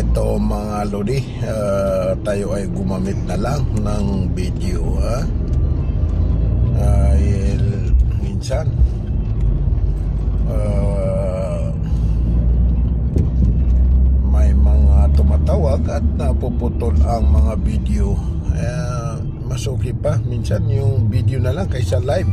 Eto mga lodi, tayo ay gumamit na lang ng video minsan may mga tumatawag at napuputol ang mga video. Mas okay pa minsan yung video na lang kaysa live.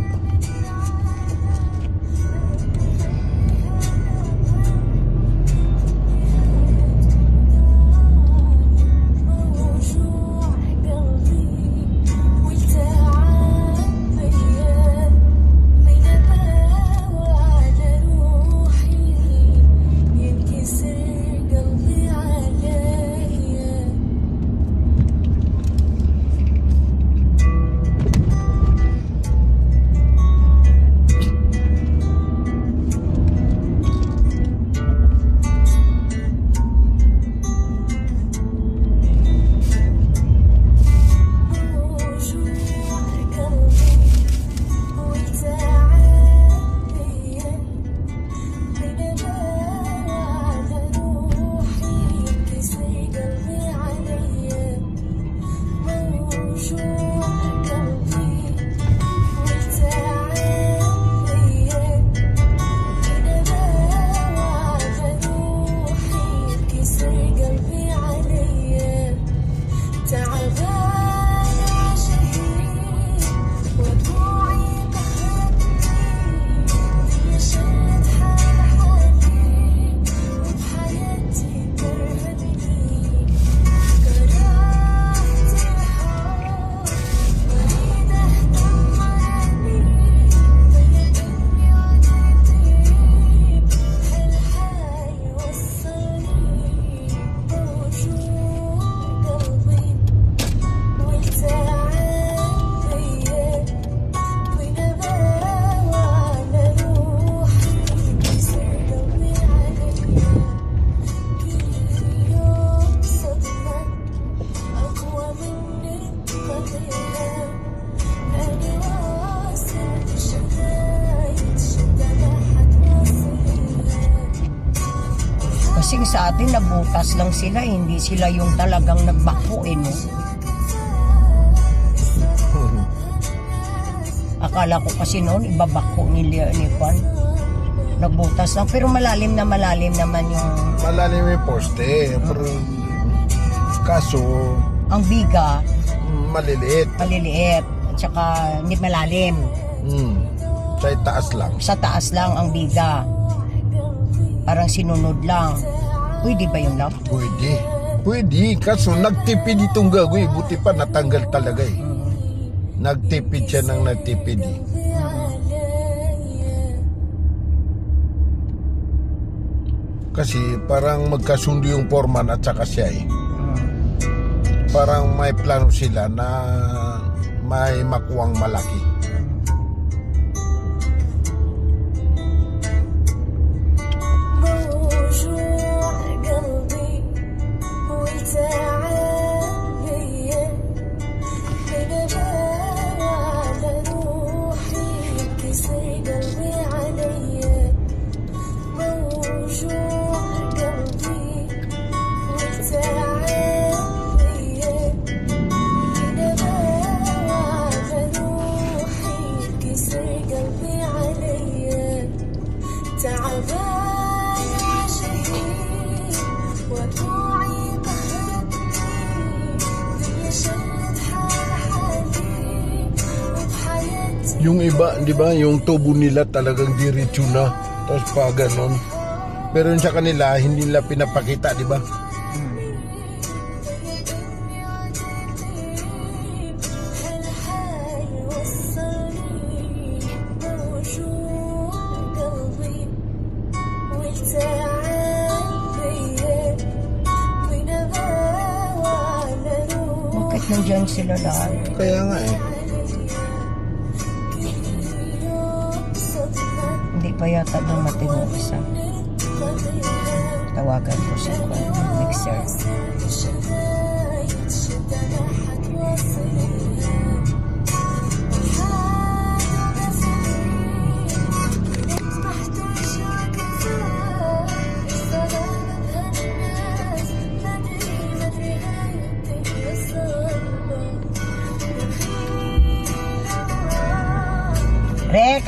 Kasi sa atin nabutas lang sila, hindi sila yung talagang nagbako no. Akala ko kasi noon ibabako ni Juan. Nagbutas lang pero malalim naman yung Malalim yung poste, pero kaso ang biga maliliit. at saka hindi malalim. Sa taas lang ang biga. Parang sinunod lang. Pwede ba yung love? Pwede. Kaso nagtipid itong gagoy. Buti pa natanggal talaga eh. Nagtipid siya ng nagtipid eh. Kasi parang magkasundo yung foreman at saka siya eh. Parang may plano sila na may makuwang malaki. Yung iba, di ba, yung tubo nila talagang diretso na. Tapos pa ganon. Pero yung sa kanila, hindi nila pinapakita, di ba? Bakit nandiyan sila lahat? Kaya nga eh. Hindi pa yata dumating yung isa. Tawagan ko sa mixer.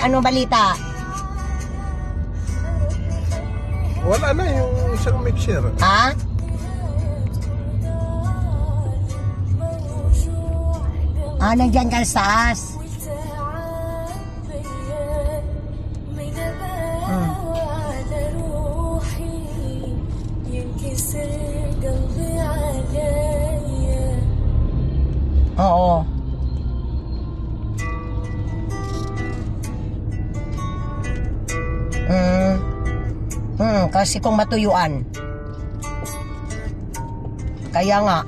ano balita? Wala na yung isang mixer. Ha? Nandiyan ka sa taas. Oo. Kasi kung matuyuan. Kaya nga.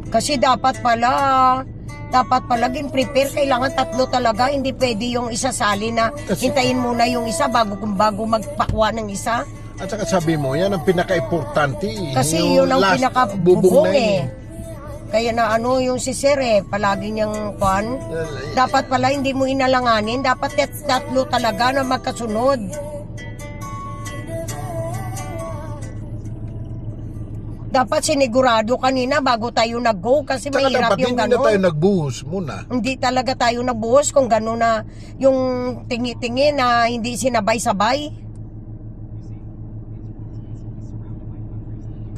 Kasi dapat pala prepare, kailangan 3 talaga, hindi pwede yung isa sali na hintayin muna yung isa bago magpakwa ng isa. At saka sabi mo, yan ang pinaka-importante. Kasi yung yun ang last pinaka-bubong na yun. Kaya na yung si Sir palagi niyang kwan. Dapat pala hindi mo inalanganin, dapat 3 talaga na magkasunod. Dapat sinigurado kanina bago tayo nag-go kasi Tsaka mahirap dapat yung hindi na gano'n. tayo nagbuhos muna. Hindi talaga tayo nagbuhos kung gano'n na yung tingi-tingi na hindi sinabay-sabay.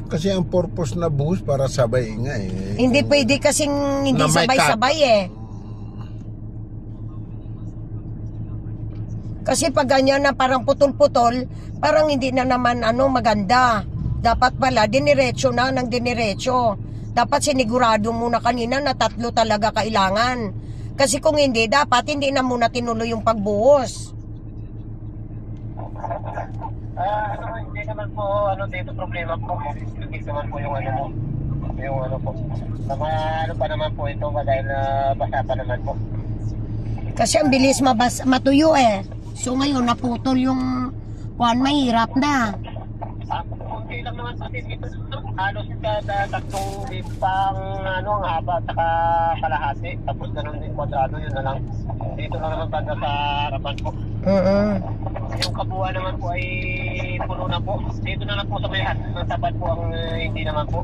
Kasi ang purpose na buhos para sabay nga eh. Hindi pwede kasing hindi Na may sabay-sabay Kasi pag ganyan na parang putol-putol, parang hindi na naman maganda. Dapat pala diniretso na ng diniretso. Dapat sinigurado muna kanina na 3 talaga kailangan. Kasi kung hindi, dapat hindi na muna tinuloy yung pagbuhos. Hindi naman po dito problema po. Hindi naman po yung po. Ano pa naman po ito dahil basa pa naman po. Kasi ang bilis matuyo So ngayon naputol yung mahirap na. Kunti lang naman pati dito. Halos kada 3 pang ang haba at saka kalahati. Tapos ganun din kwadrado, yun na lang. Dito lang naman banda sa harapan po. Yung kabuuan naman po ay puno na po. Dito na lang po sa may tapat po ang hindi naman po.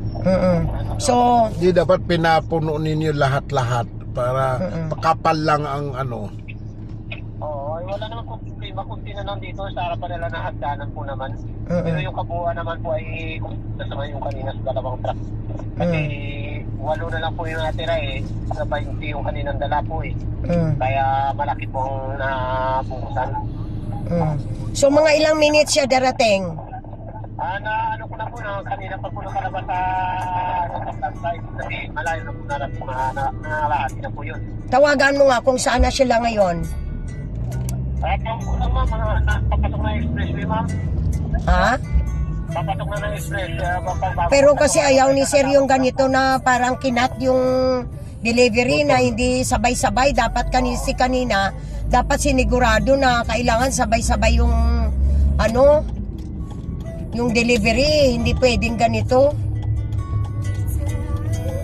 So, Hindi dapat pinapuno ninyo lahat-lahat para pakapal lang ang Oo, wala naman po problema. Kunti na lang dito sa harapan nila na hagdanan po naman. Pero yung kabuuan naman po ay kasama yung kanina sa 2 truck. Kasi 8 na lang po yung natira sa 20 yung kaninang dala po Kaya malaki po ang nabuhusan. So mga ilang minutes siya darating? Ano ko na po kanina pa po nakalabas sa site kasi malayo na po narating nangalahati na po yun. Tawagan mo nga kung saan na sila ngayon. Kaya po lang ma'am, papasok na expressway ma'am. Ha? Papasok na ng express. Pero kasi ayaw ni Sir yung ganito na parang kinat yung delivery na hindi sabay-sabay. Dapat kanina, dapat sinigurado na kailangan sabay-sabay yung yung delivery. Hindi pwedeng ganito.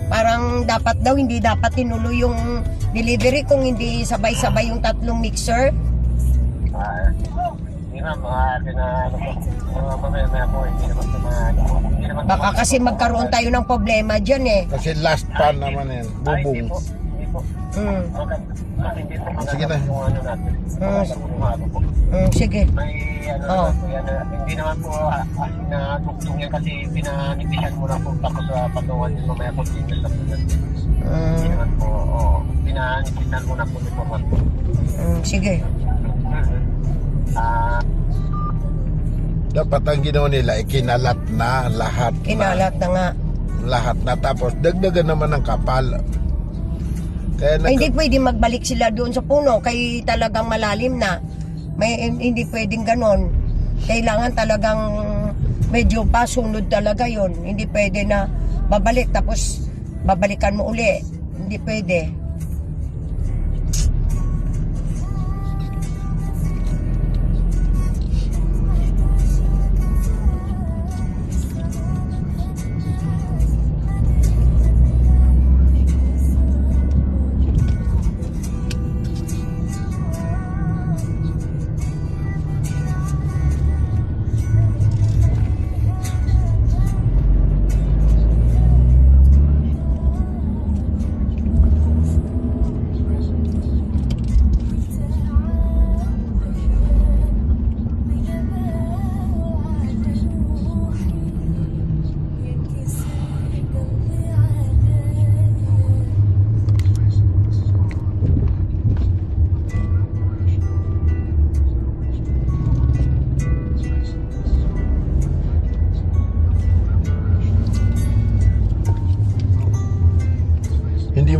Parang dapat daw, hindi dapat tinuloy yung delivery kung hindi sabay-sabay yung 3 mixer. Hindi ma'am, mamaya po, hindi naman Baka kasi magkaroon tayo ng problema dyan kasi last pan naman yan. Bubong. Hindi po. Hindi po. Sige na. Yung natin. Sige. May hindi naman po na tuktong yan kasi pinanipisan mo na po tapos patungan din mamaya po continuous na po yan. Hindi naman po, pinanipisan mo na po ni Forman po. Sige. Dapat ang ginawa nila kinalat na lahat. Kinalat na nga. Lahat na tapos dagdagan naman ng kapal. Kaya Ay, hindi pwede magbalik sila doon sa puno kay talagang malalim na. Hindi pwedeng ganon. Kailangan talagang medyo pasunod talaga yon. Hindi pwede na babalik tapos babalikan mo uli. Hindi pwede.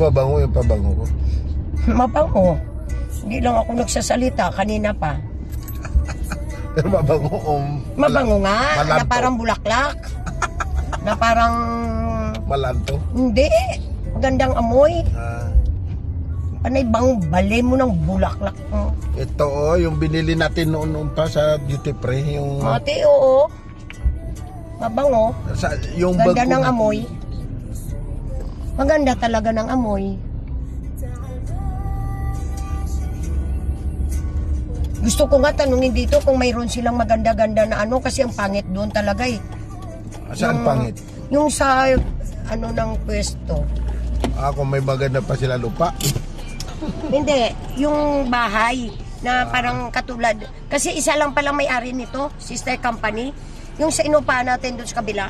mabango yung pabango ko. Mabango. Hindi lang ako nagsasalita kanina pa. Pero mabango Mabango nga, na malanto. parang bulaklak. Na parang... Malanto. Hindi. Magandang amoy. Ah, Panay bang bali mo ng bulaklak mo? ito yung binili natin noon pa sa duty free. Yung, Ate, oo. Mabango. yung Ganda bag ko ng na- amoy. Maganda talaga ng amoy. Gusto ko nga tanungin dito kung mayroon silang maganda-ganda na ano kasi ang pangit doon talaga eh. Saan pangit? Yung sa ano ng pwesto. Kung may maganda pa sila lupa. Hindi, yung bahay na parang katulad. Kasi isa lang palang may-ari nito, sister company. Yung sa inupahan natin doon sa kabila.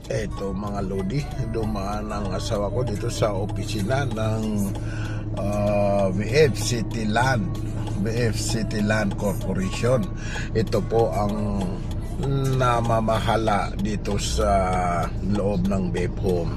Eto mga lodi, dumaan ang asawa ko dito sa opisina ng BF City Land Corporation. Ito po ang namamahala dito sa loob ng BF Home.